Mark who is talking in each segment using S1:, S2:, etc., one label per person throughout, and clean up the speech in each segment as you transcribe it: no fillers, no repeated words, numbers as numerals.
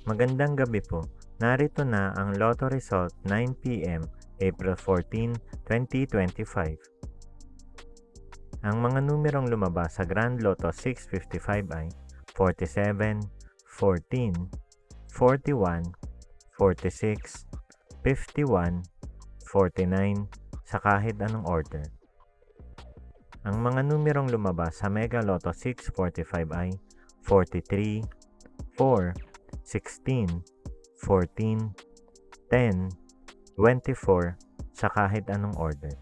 S1: Magandang gabi po. Narito na ang Lotto result 9 p.m. April 14, 2025. Ang mga numerong lumabas sa Grand Lotto 655 ay 47, 14, 41, 46, 51, 49 sa kahit anong order. Ang mga numerong lumabas sa Mega Lotto 645 ay 43, 4, 16, 14, 10, 24 sa kahit anong order.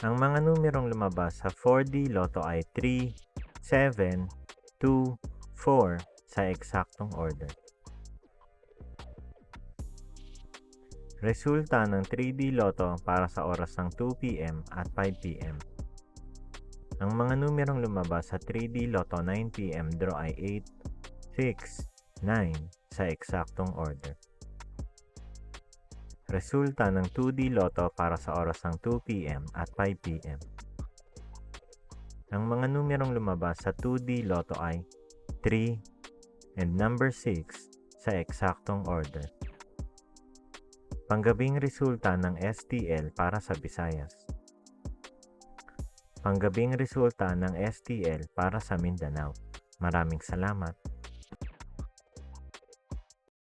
S1: Ang mga numerong lumabas sa 4D Lotto ay 3, 7, 2, 4 sa eksaktong order. Resulta ng 3D Lotto para sa oras ng 2 p.m. at 5 p.m. Ang mga numerong lumabas sa 3D Lotto 9 p.m. draw ay 8, 6, 9 sa eksaktong order. Resulta ng 2D Lotto para sa oras ng 2 p.m. at 5 p.m. Ang mga numerong lumabas sa 2D Lotto ay 3 and number 6 sa eksaktong order. Panggabing resulta ng STL para sa Visayas. Panggabing resulta ng STL para sa Mindanao. Maraming salamat.